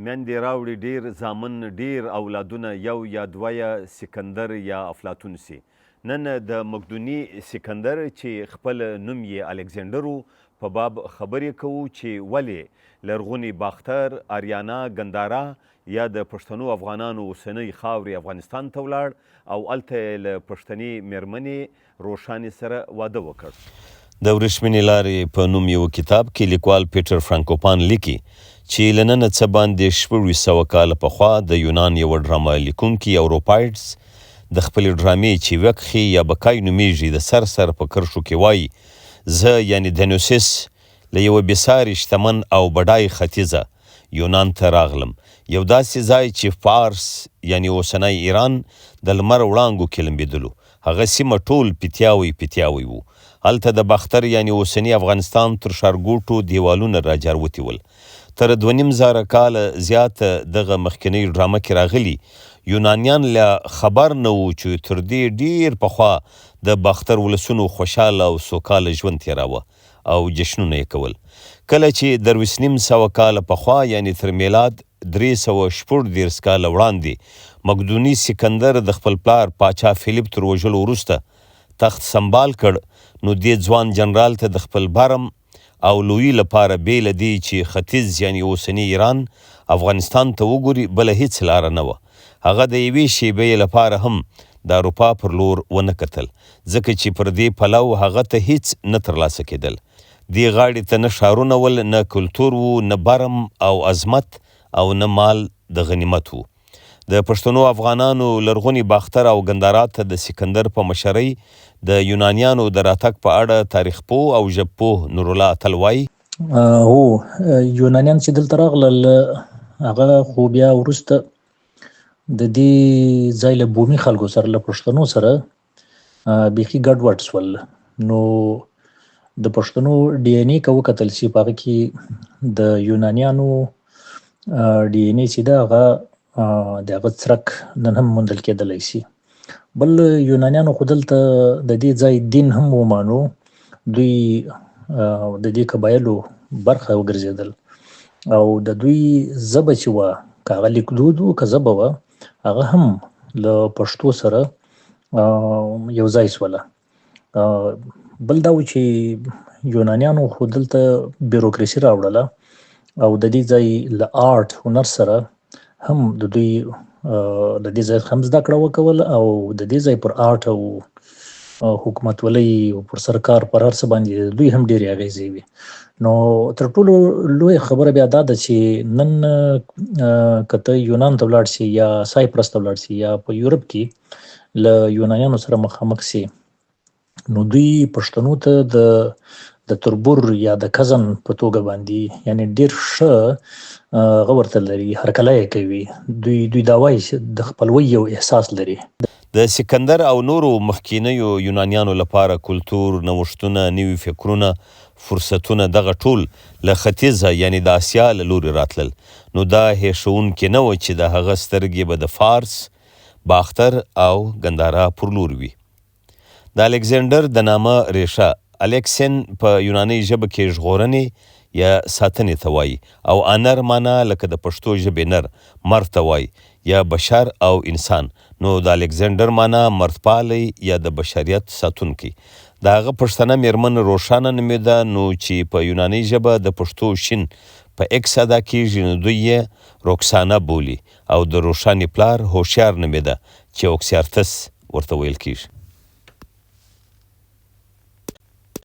میندې راوړي ډیر زامن ډیر اولادونه یو یا دوه سکندر یا افلاطون سي. نن د مقدوني سکندر چې خپل نوم یې الکسندر و په باب خبرې کوو چې ولې لرغوني باختر آریانا ګندارا یا د پښتنو افغانانو اوسنۍ خاورې افغانستان ته ولاړ او هلته یې له پښتنې مېرمنې روښانې سره واده وکړ. د ورېښمینې لارې په نوم یو کتاب کې لیکوال پیټر فرانکوپان لیکي چې له ننه څه باندې 1600 کاله پخوا د یونان یوه ډرامه لیکونکي اوروپایډس د خپلې ډرامې چې وکخي یا بکای نومیږي د سر په کرښو کې وایي زه یعنی دینوسیس له یوه بېساري شتمن او بډای ختیځه یونان ته راغلم، یو داسې ځای چې فارس یعنی اوسنی ایران د لمر وړانګو کې لمبېدلو. هغه سیمه ټول پیتیاوی وو. هلته د باختر یعنی اوسنی افغانستان تر ښارګوټو دیوالونه راجاروتي ول. تر 2500 کاله زیاته دغه مخکنۍ ډرامه کې راغلي یونانیان له خبر نه وو چې تر دې ډیر پخوا د باختر ولسونو خوشحاله او سوکاله ژوند تېراوه او جشنونه یې کول. کله چې 2500 کاله پخوا یعنی تر میلاد 314 کاله وړاندې مقدوني سکندر د خپل پلار پاچا فیلیپ تر وژلو وروسته تخت سنبال کړ، نو دې ځوان جنرال ته د خپل برم او لویي لپاره بیله دی چې ختیځ یعنی اوسنی ایران افغانستان ته وګوري بله هیڅ لاره نه وه. هغه د یوې شیبې لپاره هم د اروپا پر لور ونه کتل، ځکه چې پر دې پلو هغه ته هیڅ نه ترلاسه کېدل. دې غاړې ته نه ښارونه ول، نه کلتور وو، نه برم او عظمت او نه مال د غنیمت وو. د پښتنو افغانانو لرغوني باختر او ګندارا ته د سکندر په مشرۍ د یونانیانو د راتګ په اړه تاریخ پوه او ژبپوه نورالله اتل وایي هو یونانیان چې دلته راغلل هغه خو بیا وروسته د دې ځای له بومي خلکو سره له پښتنو سره بیخي ګډوډ شول. نو د پښتنو ډي ان اې که وکتل شي په هغه کې د یونانیانو ډي ان اې چې ده هغه د هغه څرک نن هم موندل کېدلی شي. بل یونانیانو خو دلته د دې ځای دین هم ومانو، دوی د دې قبایلو برخه وګرځېدل او د دوی ژبه چې وه که هغه لیکدود وو که ژبه وه هغه هم له پښتو سره یو ځای شوله. بل دا و چې یونانیانو خو دلته بیروکراسي راوړله او د دې ځای له آرټ هنر سره هم د دوی د دې ځای هم زده کړه وکول او د دې ځای پر آرټ او حکومتولۍ او پر سرکار پر هر څه باندې دوی هم ډېرې اغېزې وي. نو تر ټولو لویه خبره بیا دا ده چې نن که ته یونان ته ولاړ سي یا سایپرس ته ولاړ سي یا په یورپ کې له یونانیانو سره مخامخ سي، نو دوی پښتنو ته د تربور یا د کزن په توګه باندې یعنی ډیر ښه هغه ورته لري، هرکلی یې کوي. دوی دا وایي چې د خپلوۍ یو احساس لري. د سکندر او نورو مخکینیو یونانیانو لپاره کلتور، نوښتونه، نوي فکرونه، فرصتونه دغه ټول له ختیځه یعنی د اسیا له لورې راتلل. نو دا هیښوونکې نه وه چې د هغه سترګې به د فارس، باختر او ګندارا پر لور وي. د الکسندر د نامه ریښه الکسین په یوناني ژبه کې ژغورنې یا ساتنې ته وایي او انر معنا لکه د پښتو ژبې نر مرد ته وایي یا بشر او انسان. نو د الکسندر معنا مردپالی یا د بشریت ساتونکی. د هغه پښتنه میرمن روښانه نومېده، نو چې په یوناني ژبه د پښتو شین په اکس ادا کېږي نو دوی یې روکسانه بولي او د روښانې پلار هوښیار نومېده چې اوکسیارتس ورته ویل کېږي.